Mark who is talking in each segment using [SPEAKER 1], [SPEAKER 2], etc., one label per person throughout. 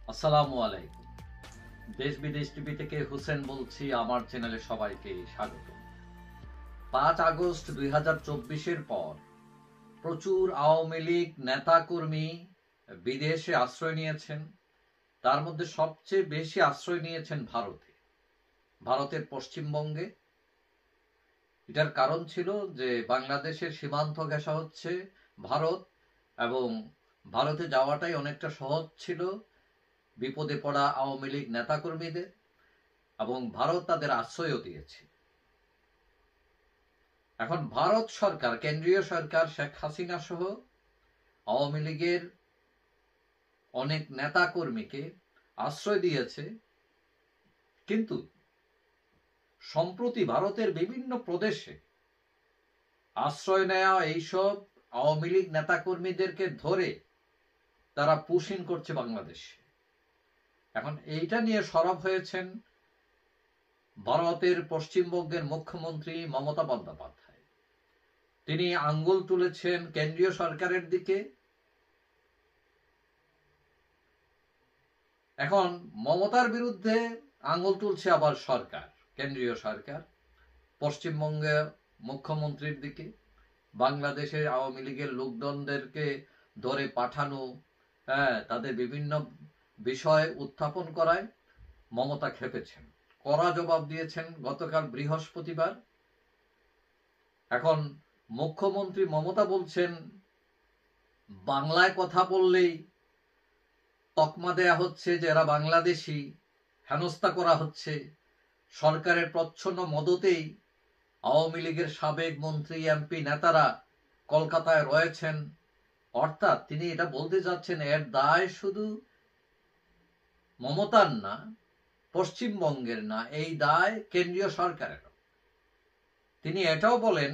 [SPEAKER 1] আসসালামু আলাইকুম। দেশ বিদেশ টিভি থেকে হুসেন বলছি। আমার চ্যানেলে সবাইকে স্বাগত। 5 আগস্ট 2024-এর পর প্রচুর আওয়ামী লীগ নেতাকর্মী বিদেশে আশ্রয় নিয়েছেন। তার মধ্যে সবচেয়ে বেশি আশ্রয় নিয়েছেন ভারতের পশ্চিমবঙ্গে। এটার কারণ ছিল যে বাংলাদেশের সীমান্ত ঘেঁষা হচ্ছে ভারত, এবং ভারতে যাওয়াটাই অনেকটা সহজ ছিল বিপদে পড়া আওয়ামী লীগ নেতাকর্মীদের, এবং ভারত তাদের আশ্রয়ও দিয়েছে। এখন ভারত সরকার, কেন্দ্রীয় সরকার শেখ হাসিনা সহ আওয়ামী লীগের অনেক নেতা কর্মীকে আশ্রয় দিয়েছে, কিন্তু সম্প্রতি ভারতের বিভিন্ন প্রদেশে আশ্রয় নেওয়া এইসব আওয়ামী লীগ নেতাকর্মীদেরকে ধরে তারা পুশিং করছে বাংলাদেশে। এখন এইটা নিয়ে সরব হয়েছেন ভারতের পশ্চিমবঙ্গের মুখ্যমন্ত্রী মমতা বন্দ্যোপাধ্যায়। তিনি আঙ্গুল তুলেছেন কেন্দ্রীয় সরকারের দিকে। এখন মমতার বিরুদ্ধে আঙ্গুল তুলছে আবার সরকার, কেন্দ্রীয় সরকার পশ্চিমবঙ্গে মুখ্যমন্ত্রীর দিকে। বাংলাদেশের আওয়ামী লীগের লোকজনদেরকে ধরে পাঠানো, তাদের বিভিন্ন বিষয় উত্থাপন করায় মমতা খেপেছেন, কড়া জবাব দিয়েছেন গতকাল বৃহস্পতিবার। এখন মুখ্যমন্ত্রী মমতা বলছেন, বাংলায় কথা বললেই তকমা দেয়া হচ্ছে যে এরা বাংলাদেশি, হেনস্থা করা হচ্ছে। সরকারের প্রচ্ছন্ন মদতেই আওয়ামী লীগের সাবেক মন্ত্রী, এমপি নেতারা কলকাতায় রয়েছেন। অর্থাৎ তিনি এটা বলতে যাচ্ছেন, এর দায় শুধু মমতার না, পশ্চিমবঙ্গের না, এই দায় কেন্দ্রীয় সরকারের। তিনি এটাও বলেন,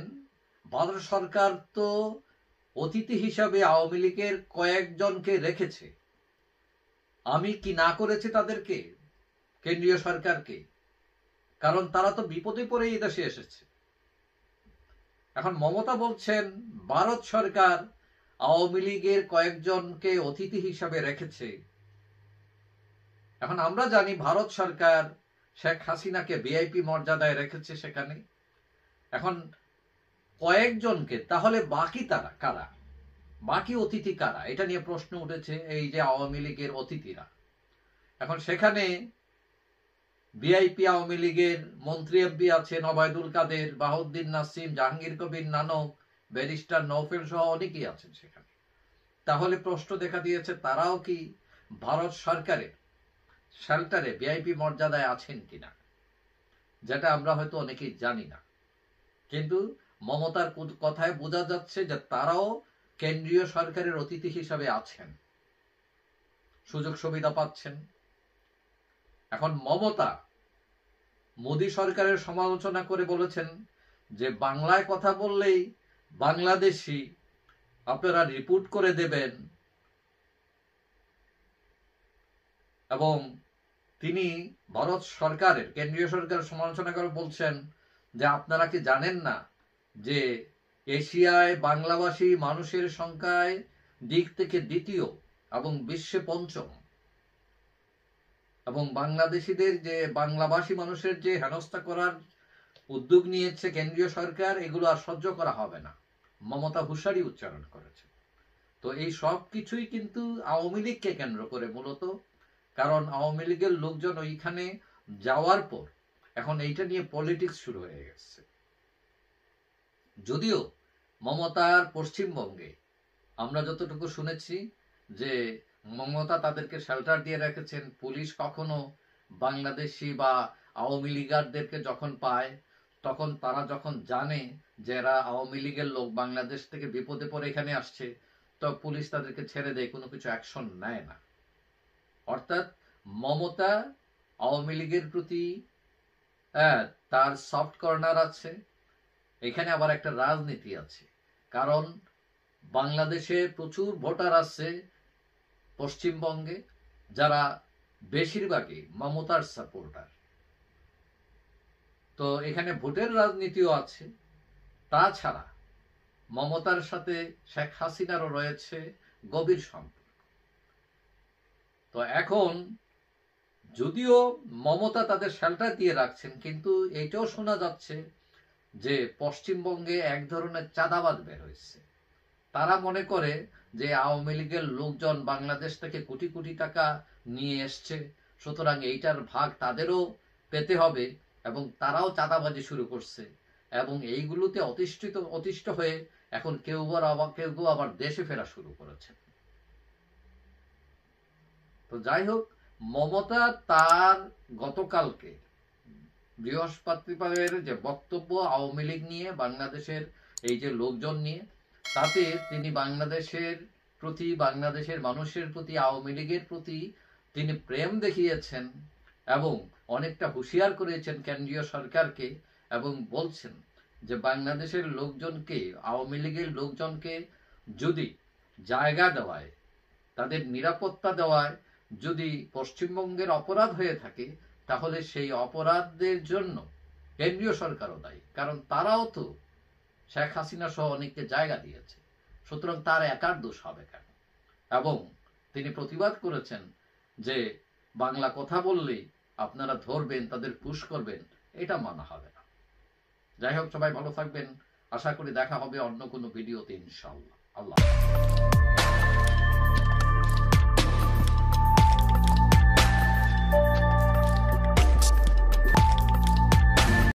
[SPEAKER 1] ভারত সরকার তো অতিথি হিসাবে আওয়ামী লীগের কয়েকজনকে রেখেছে, আমি কি না করেছি তাদেরকে, কেন্দ্রীয় সরকারকে? কারণ তারা তো বিপদে পড়ে এই দেশে এসেছে। এখন মমতা বলছেন ভারত সরকার আওয়ামী লীগের কয়েকজনকে অতিথি হিসাবে রেখেছে। এখন আমরা জানি ভারত সরকার শেখ হাসিনাকে ভিআইপি মর্যাদায় রেখেছে সেখানে। এখন কয়েকজনকে, তাহলে বাকি তারা কারা, বাকি অতিথি কারা? এটা নিয়ে প্রশ্ন উঠেছে। এই যে আওয়ামী লীগের অতিথিরা, এখন সেখানে ভিআইপি আওয়ামী লীগের মন্ত্রী এমপি আছেন, ওবায়দুল কাদের, বাহাউদ্দিন নাসিম, জাহাঙ্গীর কবির নানক, ব্যারিস্টার নওফেল সহ অনেকেই আছেন সেখানে। তাহলে প্রশ্ন দেখা দিয়েছে, তারাও কি ভারত সরকারের শেল্টারে ভিআইপি মর্যাদায় আছেন কিনা, যেটা আমরা হয়তো অনেকেই জানি না। কিন্তু মমতার কথায় বোঝা যাচ্ছে যে তারাও কেন্দ্রীয় সরকারের অতিথি হিসাবে আছেন, সুযোগ সুবিধা পাচ্ছেন। এখন মমতা মোদী সরকারের সমালোচনা করে বলেছেন যে বাংলায় কথা বললেই বাংলাদেশি, আপনারা রিপোর্ট করে দেবেন। এবং তিনি ভারত সরকারের, কেন্দ্রীয় সরকারের সমালোচনা করে বলছেন যে আপনারা কি জানেন না যে এশিয়ায় বাংলাভাষী মানুষের সংখ্যায় দিক থেকে দ্বিতীয় এবং বিশ্বে পঞ্চম, এবং বাংলাদেশিদের যে বাংলাভাষী মানুষের যে হেনস্থা করার উদ্যোগ নিয়েছে কেন্দ্রীয় সরকার, এগুলো আর সহ্য করা হবে না। মমতা হুঁশিয়ারি উচ্চারণ করেছে। তো এই সব কিছুই কিন্তু আওয়ামী লীগকে কেন্দ্র করে মূলত। কারণ আওয়ামী লীগের লোকজন ওইখানে যাওয়ার পর এখন এইটা নিয়ে পলিটিক্স শুরু হয়ে গেছে। যদিও মমতার পশ্চিমবঙ্গে আমরা যতটুকু শুনেছি যে মমতা তাদেরকে শেল্টার দিয়ে রেখেছেন। পুলিশ কখনো বাংলাদেশি বা আওয়ামী লীগারদেরকে যখন পায়, তখন তারা যখন জানে যে এরা আওয়ামী লীগের লোক, বাংলাদেশ থেকে বিপদে পড়ে এখানে আসছে, তো পুলিশ তাদেরকে ছেড়ে দেয়, কোনো কিছু অ্যাকশন নেয় না। অর্থাৎ মমতা আওয়ামী লীগের প্রতি তার সফট কর্নার আছে। এখানে আবার একটা রাজনীতি আছে, কারণ বাংলাদেশে প্রচুর ভোটার আছে পশ্চিমবঙ্গে, যারা বেশিরভাগই মমতার সাপোর্টার। তো এখানে ভোটের রাজনীতিও আছে। তাছাড়া মমতার সাথে শেখ হাসিনারও রয়েছে গভীর সম্পর্ক। তো এখন যদিও মমতা তাদের শেল্টার দিয়ে রাখছেন, কিন্তু এটাও শোনা যাচ্ছে যে পশ্চিমবঙ্গে এক ধরনের চাঁদাবাজ বের হয়েছে। তারা মনে করে যে আওয়ামী লীগের লোকজন বাংলাদেশ থেকে কোটি কোটি টাকা নিয়ে এসছে, সুতরাং এইটার ভাগ তাদেরও পেতে হবে, এবং তারাও চাঁদাবাজি শুরু করছে, এবং এইগুলোতে অতিষ্ঠ হয়ে এখন কেউ আবার দেশে ফেরা শুরু করেছে। তো যাই হোক, মমতা তার গতকালকে বৃহস্পতিবারের যে বক্তব্য আওয়ামী লীগ নিয়ে, বাংলাদেশের এই যে লোকজন নিয়ে, তাতে তিনি বাংলাদেশের প্রতি, বাংলাদেশের মানুষের প্রতি, আওয়ামী লীগের প্রতি তিনি প্রেম দেখিয়েছেন এবং অনেকটা হুঁশিয়ার করেছেন কেন্দ্রীয় সরকারকে, এবং বলছেন যে বাংলাদেশের লোকজনকে, আওয়ামী লীগের লোকজনকে যদি জায়গা দেওয়ায়, তাদের নিরাপত্তা দেওয়ায় যদি পশ্চিমবঙ্গের অপরাধ হয়ে থাকে, তাহলে সেই অপরাধের জন্য কেন্দ্রীয় সরকারও দায়ী, কারণ তারাও তো শেখ হাসিনা সহ অনেককে জায়গা দিয়েছে, সুতরাং তার একার দোষ হবে কেন। এবং তিনি প্রতিবাদ করেছেন যে বাংলা কথা বললেই আপনারা ধরবেন, তাদের পুশ করবেন, এটা মানা হবে না। যাই হোক, সবাই ভালো থাকবেন, আশা করি দেখা হবে অন্য কোনো ভিডিওতে ইনশাআল্লাহ। আল্লাহ।